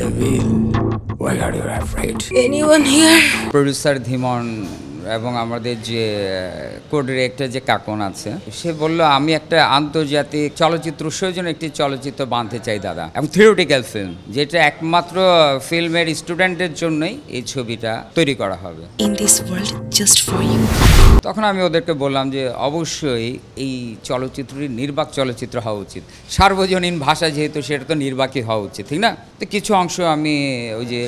reveal. Why are you afraid? Anyone here? Producer Dhiman এবং আমাদের যে কো ডিরেক্টর যে কাকন আছে, সে বলল আমি একটা আন্তর্জাতিক চলচ্চিত্র উৎসবের জন্য একটি চলচ্চিত্র বানাতে চাই দাদা, এবং থিওরিটিক্যাল ফিল্ম, যেটা একমাত্র ফিল্মের স্টুডেন্টের জন্যই এই ছবিটা তৈরি করা হবে। In this world, just for you. তখন আমি ওদেরকে বললাম যে অবশ্যই এই চলচ্চিত্রটি নির্বাক চলচ্চিত্র হওয়া উচিত, সার্বজনীন ভাষা যেহেতু, সেটা তো নির্বাকই হওয়া উচিত, ঠিক না? তো কিছু অংশ আমি ওই যে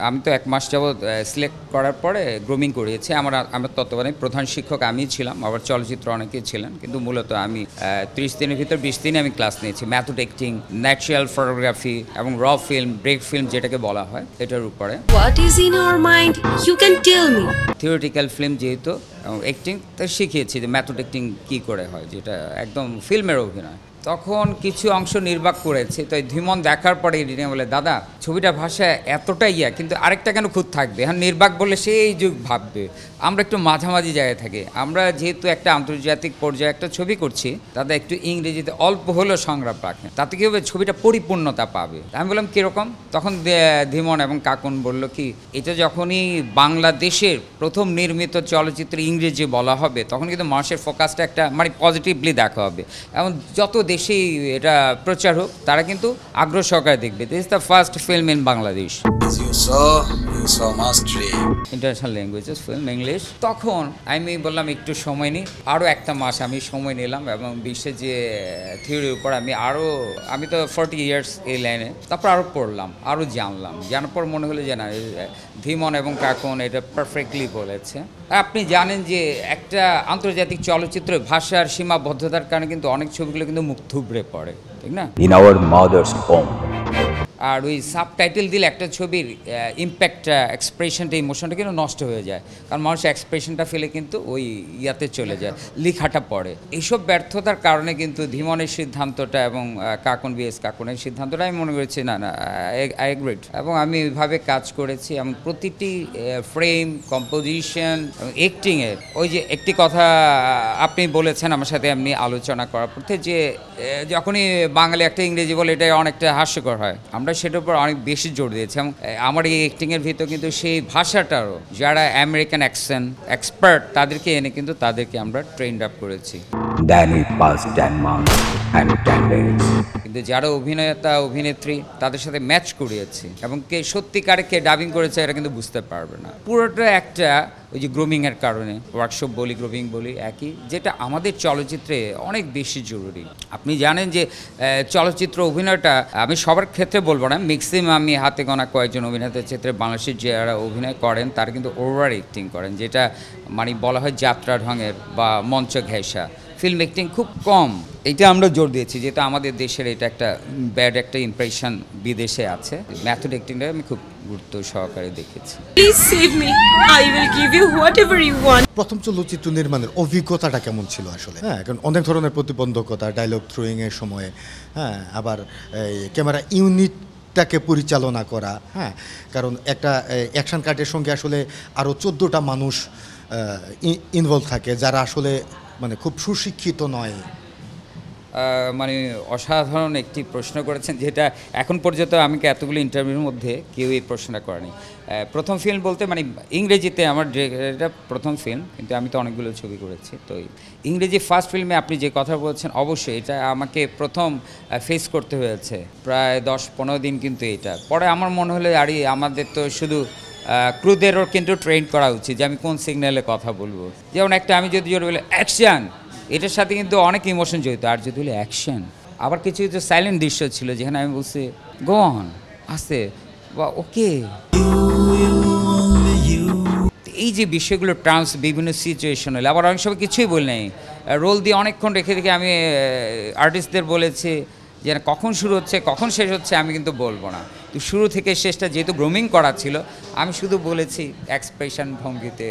আমি তো 1 মাস যাবৎ সিলেক্ট করার পরে গ্রুমিং করিয়েছি। আমার তত্ত্বাবধানে প্রধান শিক্ষক আমিই ছিলাম, আবার চলচ্চিত্র অনেকেই ছিলেন, কিন্তু মূলত আমি 30 দিনের ভিতর 20 দিনে আমি ক্লাস নিয়েছি মেথড অ্যাক্টিং, ন্যাচারাল ফটোগ্রাফি এবং র ফিল্ম, ব্রেক ফিল্ম যেটাকে বলা হয়, এটার উপরে। What is in your mind? You can tell me. Theoretical film যেহেতু অ্যাক্টিং, তা শিখিয়েছি যে মেথড অ্যাক্টিং কী করে হয়, যেটা একদম ফিল্মের অভিনয়। তখন কিছু অংশ নির্বাক করেছি, তো ধীমন দেখার পরে এডিটিং বলে, দাদা ছবিটার ভাষা এতটাই কিন্তু আরেকটা কেন খুঁত থাকবে, হ্যাঁ নির্বাক বললে সেই যুগ ভাববে। আমরা একটু মাঝামাঝি জায়গায় থাকি, আমরা যেহেতু একটা আন্তর্জাতিক পর্যায়ে একটা ছবি করছি, তাদের একটু ইংরেজিতে অল্প হলেও সংলাপ রাখেন, তাতে কী হবে ছবিটা পরিপূর্ণতা পাবে। আমি বললাম কীরকম? তখন ধীমন এবং কাকুন বলল কি, এটা যখনই বাংলাদেশের প্রথম নির্মিত চলচ্চিত্র ইংরেজি বলা হবে, তখন কিন্তু মানুষের ফোকাসটা একটা মানে পজিটিভলি দেখা হবে, এবং যত দেশেই এটা প্রচার হোক তারা কিন্তু আগ্রহ সহকারে দেখবে। This is the first film in Bangladesh. You saw mastery. International languages film, English. তখন আমি বললাম একটু সময় নিই, আরও 1 মাস আমি সময় নিলাম, এবং বিশ্বের যে থিওরির উপর আমি তো 40 ইয়ার্স এই লাইনে, তারপর আরও পড়লাম, আরও জানার পর মনে হলো যে না, ধীমন এবং কাকুন এটা পারফেক্টলি বলেছে। আপনি জানেন যে একটা আন্তর্জাতিক চলচ্চিত্র ভাষার সীমাবদ্ধতার কারণে কিন্তু অনেক ছবিগুলো কিন্তু মুখ থুবড়ে পড়ে, ঠিক না? In our mother's home. আর ওই সাবটাইটেল দিলে একটা ছবির ইম্প্যাক্টটা, এক্সপ্রেশনটা, ইমোশনটা কিন্তু নষ্ট হয়ে যায়, কারণ মানুষের এক্সপ্রেশনটা ফেলে কিন্তু ওই ইয়াতে চলে যায়, লেখাটা পড়ে। এইসব ব্যর্থতার কারণে কিন্তু ধীমনের সিদ্ধান্তটা এবং কাকুনের সিদ্ধান্তটা আমি মনে করেছি না আই এগ্রিড, এবং আমি ওইভাবে কাজ করেছি, এবং প্রতিটি ফ্রেম, কম্পোজিশন এবং অ্যাক্টিংয়ের ওই যে একটি কথা আপনি বলেছেন আমার সাথে এমনি আলোচনা করার পথে, যে যখনই বাঙালি একটা ইংরেজি বলে এটা অনেকটা হাস্যকর হয়, আমরা সেটার উপর অনেক বেশি জোর দিয়েছি। এবং আমার এই অ্যাক্টিংয়ের ভিতর কিন্তু সেই ভাষাটারও যারা আমেরিকান অ্যাকসেন্ট এক্সপার্ট, তাদেরকে এনে কিন্তু তাদেরকে আমরা ট্রেন্ড আপ করেছি। Then it passed 10 months and 10 days. কিন্তু যারা অভিনেতা অভিনেত্রী তাদের সাথে ম্যাচ করিয়েছি, এবং কে সত্যিকারে কে ডাবিং করেছে এটা কিন্তু বুঝতে পারবে না। পুরোটা একটা ওই যে গ্রুমিংয়ের কারণে, ওয়ার্কশপ বলি, গ্রুমিং বলি, একই, যেটা আমাদের চলচ্চিত্রে অনেক বেশি জরুরি। আপনি জানেন যে চলচ্চিত্র অভিনয়টা, আমি সবার ক্ষেত্রে বলবো না, ম্যাক্সিমাম আমি হাতে গোনা কয়েকজন অভিনেতার ক্ষেত্রে বাংলাদেশের যারা অভিনয় করেন তারা কিন্তু ওভার অ্যাক্টিং করেন, যেটা মানে বলা হয় যাত্রা ঢঙের বা মঞ্চ ঘেঁষা। ফিল্ম অ্যাক্টিং খুব কম, এটা আমরা জোর দিয়েছি, যেহেতু আমাদের দেশের এটা একটা ব্যাড একটা ইমপ্রেশন বিদেশে আছে। মেথড অ্যাক্টিংটা আমি খুব গুরুত্ব সহকারে দেখেছি। Please save me. I will give you whatever you want. প্রথম চলচ্চিত্র নির্মাণের অভিজ্ঞতাটা কেমন ছিল আসলে? হ্যাঁ, কারণ অনেক ধরনের প্রতিবন্ধকতা, ডায়লগ থ্রোয়িংয়ের সময়ে, হ্যাঁ, আবার ক্যামেরা ইউনিটটাকে পরিচালনা করা, হ্যাঁ, কারণ একটা অ্যাকশন কাটের সঙ্গে আসলে আরও 14টা মানুষ ইনভলভ থাকে, যারা আসলে মানে খুব সুশিক্ষিত নয়। মানে অসাধারণ একটি প্রশ্ন করেছেন, যেটা এখন পর্যন্ত আমাকে এতগুলো ইন্টারভিউর মধ্যে কেউ এই প্রশ্নটা করেনি। প্রথম ফিল্ম বলতে মানে ইংরেজিতে আমার এটা প্রথম ফিল্ম, কিন্তু আমি তো অনেকগুলো ছবি করেছি। তো ইংরেজি ফার্স্ট ফিল্মে আপনি যে কথা বলছেন, অবশ্যই এটা আমাকে প্রথম ফেস করতে হয়েছে প্রায় 10-15 দিন। কিন্তু এটা পরে আমার মনে হলো আরে আমাদের তো শুধু ক্রুদেরও কিন্তু ট্রেন করা উচিত যে আমি কোন সিগন্যালে কথা বলবো। যেমন একটা আমি যদি জোরে বলে অ্যাকশন, এটার সাথে কিন্তু অনেক ইমোশন জড়িত। আর যদি বলে অ্যাকশন, আবার কিছু কিছু সাইলেন্ট দৃশ্য ছিল যেখানে আমি বলছি গো অন, আসতে বা ওকে। এই যে বিষয়গুলো টার্মস বিভিন্ন সিচুয়েশন হলে, আবার অনেক সময় কিছুই বলি নাই, রোল দিয়ে অনেকক্ষণ রেখে রেখে আমি আর্টিস্টদের বলেছি যে কখন শুরু হচ্ছে কখন শেষ হচ্ছে আমি কিন্তু বলবো না। তো শুরু থেকে শেষটা যেহেতু গ্রুমিং করা ছিল, আমি শুধু বলেছি এক্সপ্রেশন ভঙ্গিতে,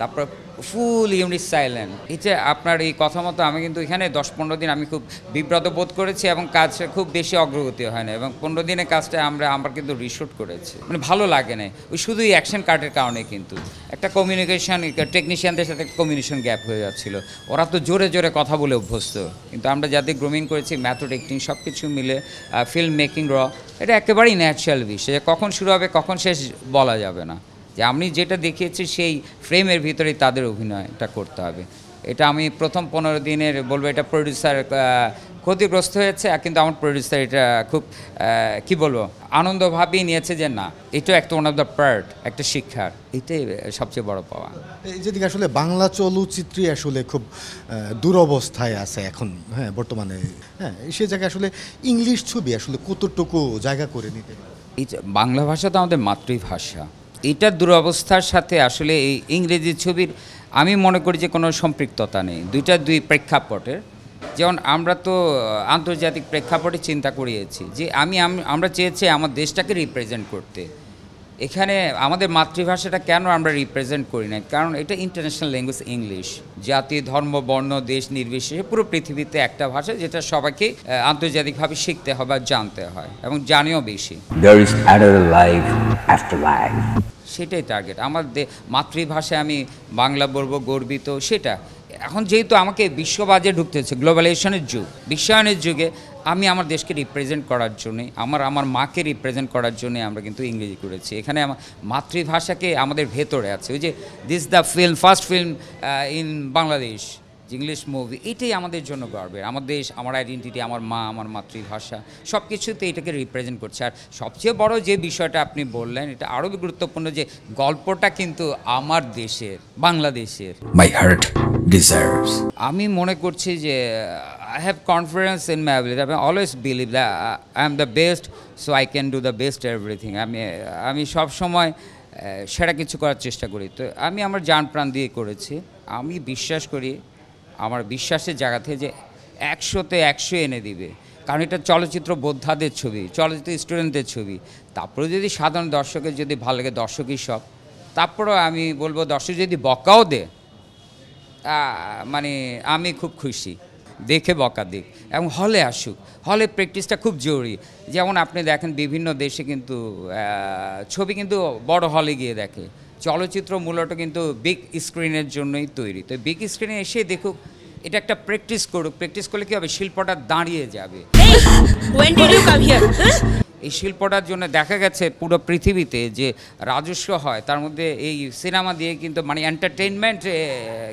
তারপর ফুল ইউনিট সাইলেন্ট। এটা আপনার এই কথা মতো আমি কিন্তু এখানে 10-15 দিন আমি খুব বিব্রত বোধ করেছি, এবং কাজটা খুব বেশি অগ্রগতি হয় না, এবং 15 দিনের কাজটা আমরা কিন্তু রিশুট করেছি, মানে ভালো লাগে না ওই শুধুই অ্যাকশন কাটের কারণে। কিন্তু একটা কমিউনিকেশন, টেকনিশিয়ানদের সাথে কমিউনিকেশন গ্যাপ হয়ে যাচ্ছিলো। ওরা তো জোরে জোরে কথা বলে অভ্যস্ত, কিন্তু আমরা যাদের গ্রুমিং করেছি মেথড অ্যাক্টিং সব কিছু মিলে ফিল্ম মেকিং র, এটা একেবারেই ন্যাচারাল বিষয়, কখন শুরু হবে কখন শেষ বলা যাবে না। যে আমি যেটা দেখিয়েছি সেই ফ্রেমের ভিতরেই তাদের অভিনয়টা করতে হবে। এটা আমি প্রথম 15 দিনের বলবো এটা প্রডিউসার ক্ষতিগ্রস্ত হয়েছে, কিন্তু আমার প্রডিউসার এটা খুব কি বলবো আনন্দভাবেই নিয়েছে যে না এটা একটা ওয়ান অফ দ্য পার্ট, একটা শিক্ষার, এটাই সবচেয়ে বড় পাওয়া। এই যেদিকে আসলে বাংলা চলচ্চিত্রই আসলে খুব দুরবস্থায় আছে এখন, হ্যাঁ বর্তমানে, হ্যাঁ সে জায়গায় আসলে ইংলিশ ছবি আসলে কতটুকু জায়গা করে নিতে পারে? এই বাংলা ভাষা তো আমাদের মাতৃভাষা, এটার দুরবস্থার সাথে আসলে এই ইংরেজি ছবির আমি মনে করি যে কোনো সম্পৃক্ততা নেই, দুই প্রেক্ষাপটের। যেমন আমরা তো আন্তর্জাতিক প্রেক্ষাপটে চিন্তা করিয়েছি যে আমরা চেয়েছি আমার দেশটাকে রিপ্রেজেন্ট করতে, এখানে আমাদের মাতৃভাষাটা কেন আমরা রিপ্রেজেন্ট করি না, কারণ এটা ইন্টারন্যাশনাল ল্যাঙ্গুয়েজ ইংলিশ, জাতি ধর্ম বর্ণ দেশ নির্বিশেষে পুরো পৃথিবীতে একটা ভাষা যেটা সবাইকে আন্তর্জাতিকভাবে শিখতে হয় বা জানতে হয় এবং জানিও বেশি। There is another life after life. সেটাই টার্গেট আমার মাতৃভাষায় আমি বাংলা বলবো গর্বিত। সেটা এখন যেহেতু আমাকে বিশ্ববাজারে ঢুকতে হচ্ছে, গ্লোবালাইজেশনের যুগ, বিশ্বায়নের যুগে আমি আমার দেশকে রিপ্রেজেন্ট করার জন্যে আমার মাকে রিপ্রেজেন্ট করার জন্যে আমরা কিন্তু ইংরেজি করেছি। এখানে আমার মাতৃভাষাকে আমাদের ভেতরে আছে, ওই যে this the film first film in Bangladesh, English movie, এটাই আমাদের জন্য গর্বের। আমার দেশ, আমার আইডেন্টিটি, আমার মা, আমার মাতৃভাষা সব কিছুতে এটাকে রিপ্রেজেন্ট করছে। আর সবচেয়ে বড় যে বিষয়টা আপনি বললেন এটা আরও গুরুত্বপূর্ণ, যে গল্পটা কিন্তু আমার দেশের, বাংলাদেশের। My heart deserves. আমি মনে করছি যে I have confidence in my ability, I always believe that I am the best, so I can do the best everything. আমি সবসময় সেরা কিছু করার চেষ্টা করি, তো আমি আমার জান প্রাণ দিয়ে করেছি। আমি বিশ্বাস করি, আমার বিশ্বাসের জায়গাতে যে 100-তে 100 এনে দিবে, কারণ এটা চলচ্চিত্র বোদ্ধাদের ছবি, চলচ্চিত্র স্টুডেন্টদের ছবি। তারপরে যদি সাধারণ দর্শকের যদি ভালো লাগে, দর্শকই সব। তারপরেও আমি বলবো দর্শক যদি বকাও দে, মানে আমি খুব খুশি, দেখে বকা দিক এবং হলে আসুক। হলে প্র্যাকটিসটা খুব জরুরি। যেমন আপনি দেখেন বিভিন্ন দেশে কিন্তু ছবি কিন্তু বড় হলে গিয়ে দেখে, চলচ্চিত্র মূলত কিন্তু বিগ স্ক্রিনের জন্যই তৈরি। তো বিগ স্ক্রিনে এসে দেখুক, এটা একটা প্র্যাকটিস করুক, প্র্যাকটিস করলে কী হবে, শিল্পটা দাঁড়িয়ে যাবে। Hey, when did you come here? Huh? এই শিল্পটার জন্য দেখা গেছে পুরো পৃথিবীতে যে রাজস্ব হয় তার মধ্যে এই সিনেমা দিয়ে কিন্তু মানে এন্টারটেইনমেন্ট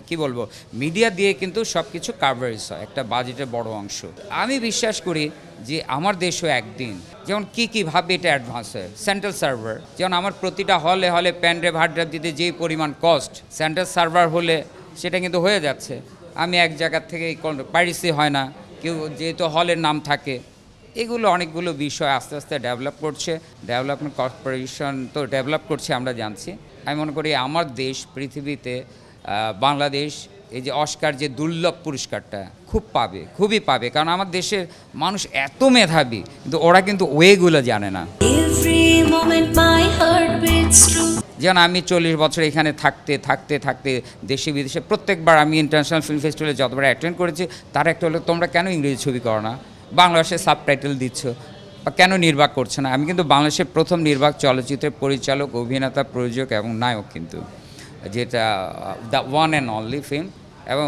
কি বলবো মিডিয়া দিয়ে কিন্তু সব কিছু কাভারেজ হয়, একটা বাজেটের বড় অংশ। আমি বিশ্বাস করি যে আমার দেশও একদিন যেমন কীভাবে এটা অ্যাডভান্স হয়, সেন্ট্রাল সার্ভার যেমন আমার প্রতিটা হলে হলে প্যান ড্রাইভ হার্ড ড্রাইভ দিতে যেই পরিমাণ কস্ট, সেন্ট্রাল সার্ভার হলে সেটা কিন্তু হয়ে যাচ্ছে। আমি এক জায়গার থেকে পাইরেসি হয় না, কেউ যেহেতু হলের নাম থাকে, এগুলো অনেকগুলো বিষয় আস্তে আস্তে ডেভেলপ করছে, ডেভেলপমেন্ট কর্পোরেশন তো ডেভেলপ করছে আমরা জানছি। আমি মনে করি আমার দেশ পৃথিবীতে বাংলাদেশ এই যে অস্কার যে দুর্লভ পুরস্কারটা খুবই পাবে, কারণ আমার দেশের মানুষ এত মেধাবী কিন্তু ওরা কিন্তু ওয়েগুলো জানে না। যেমন আমি 40 বছর এখানে থাকতে দেশে বিদেশে প্রত্যেকবার আমি ইন্টারন্যাশনাল ফিল্ম ফেস্টিভ্যালে যতবার অ্যাটেন্ড করেছি তার একটা হলো তোমরা কেন ইংরেজি ছবি করো না, বাংলাদেশের সাবটাইটেল দিচ্ছ বা কেন নির্বাক করছে না। আমি কিন্তু বাংলাদেশের প্রথম নির্বাক চলচ্চিত্রের পরিচালক, অভিনেতা, প্রযোজক এবং নায়ক, কিন্তু যেটা the one and only film, এবং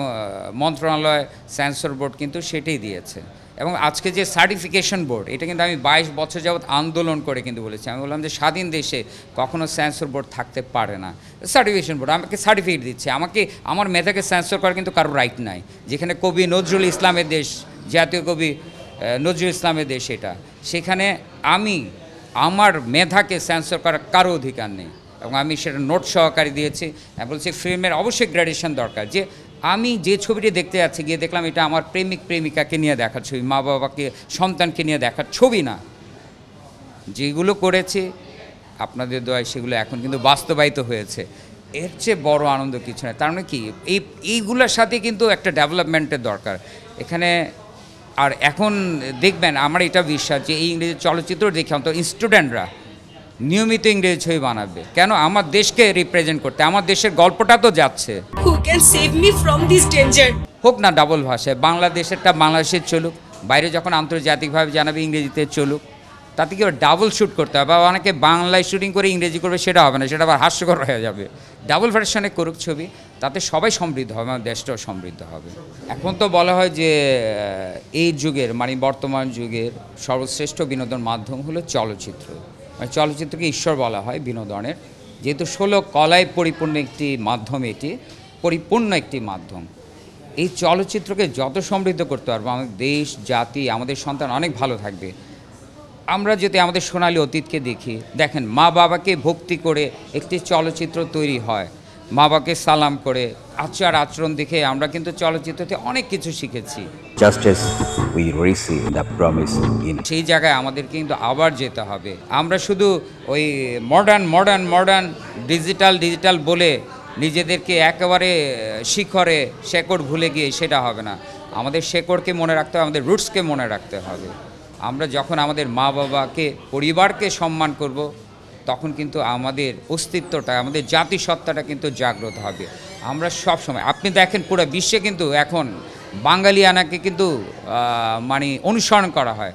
মন্ত্রণালয় সেন্সর বোর্ড কিন্তু সেটাই দিয়েছে। এবং আজকে যে সার্টিফিকেশন বোর্ড, এটা কিন্তু আমি 22 বছর যাবৎ আন্দোলন করে কিন্তু বলেছি। আমি বললাম যে স্বাধীন দেশে কখনো সেন্সর বোর্ড থাকতে পারে না। সার্টিফিকেশন বোর্ড আমাকে সার্টিফিকেট দিচ্ছে, আমাকে আমার মেধাকে সেন্সর করার কিন্তু কারো রাইট নাই। যেখানে কবি নজরুল ইসলামের দেশ, জাতীয় কবি নজরুল ইসলামের দেশ, এটা সেখানে আমি আমার মেধাকে সেন্সর করার কারো অধিকার নেই। এবং আমি সেটা নোট সহকারে দিয়েছি। আমি বলছি ফিল্মের অবশ্যই গ্র্যাডুয়েশন দরকার, যে আমি যে ছবিটি দেখতে যাচ্ছি গিয়ে দেখলাম এটা আমার প্রেমিকাকে নিয়ে দেখার ছবি, মা বাবাকে সন্তানকে নিয়ে দেখার ছবি না। যেগুলো করেছি আপনাদের দোয়ায় সেগুলো এখন কিন্তু বাস্তবায়িত হয়েছে, এর চেয়ে বড় আনন্দ কিছু নয়। তার মানে কি এইগুলোর সাথে কিন্তু একটা ডেভেলপমেন্টের দরকার এখানে। আর এখন দেখবেন আমার এটা বিশ্বাস যে এই ইংরেজি চলচ্চিত্র দেখে অন্তত স্টুডেন্টরা নিয়মিত ইংরেজি ছবি বানাবে, কেন আমার দেশকে রিপ্রেজেন্ট করতে, আমার দেশের গল্পটা তো যাচ্ছে। Who can save me from this danger? হোক না ডাবল ভাষায়, বাংলাদেশেরটা বাংলাদেশের চলুক, বাইরে যখন আন্তর্জাতিকভাবে জানাবে ইংরেজিতে চলুক, তাতে কি ডাবল শ্যুট করতে হবে, বা অনেকে বাংলায় শুটিং করে ইংরেজি করবে, সেটা হবে না, সেটা আবার হাস্যকর হয়ে যাবে। ডাবল ভার্সনে করুক ছবি, তাতে সবাই সমৃদ্ধ হবে, আমার দেশটাও সমৃদ্ধ হবে। এখন তো বলা হয় যে এই যুগের মানে বর্তমান যুগের সর্বশ্রেষ্ঠ বিনোদন মাধ্যম হলো চলচ্চিত্র। মানে চলচ্চিত্রকে ঈশ্বর বলা হয় বিনোদনের, যেহেতু 16 কলায় পরিপূর্ণ একটি মাধ্যম, এটি পরিপূর্ণ একটি মাধ্যম। এই চলচ্চিত্রকে যত সমৃদ্ধ করতে পারবো, আমাদের দেশ জাতি আমাদের সন্তান অনেক ভালো থাকবে। আমরা যদি আমাদের সোনালী অতীতকে দেখি, দেখেন মা বাবাকে ভক্তি করে একটি চলচ্চিত্র তৈরি হয়, মা বাবাকে সালাম করে আচার আচরণ দেখে আমরা কিন্তু চলচ্চিত্রতে অনেক কিছু শিখেছি। Just as we receive the promise in সেই জায়গায় আমাদের কিন্তু আবার যেতে হবে। আমরা শুধু ওই মডার্ন ডিজিটাল বলে নিজেদেরকে একেবারে শিখরে শেকড় ভুলে গিয়ে সেটা হবে না। আমাদের শেকড়কে মনে রাখতে হবে, আমাদের রুটসকে মনে রাখতে হবে। আমরা যখন আমাদের মা বাবাকে পরিবারকে সম্মান করব, তখন কিন্তু আমাদের অস্তিত্বটা, আমাদের জাতিসত্তাটা কিন্তু জাগ্রত হবে। আমরা সব সময় আপনি দেখেন পুরো বিশ্বে কিন্তু এখন বাঙালিয়ানাকে কিন্তু মানে অনুসরণ করা হয়।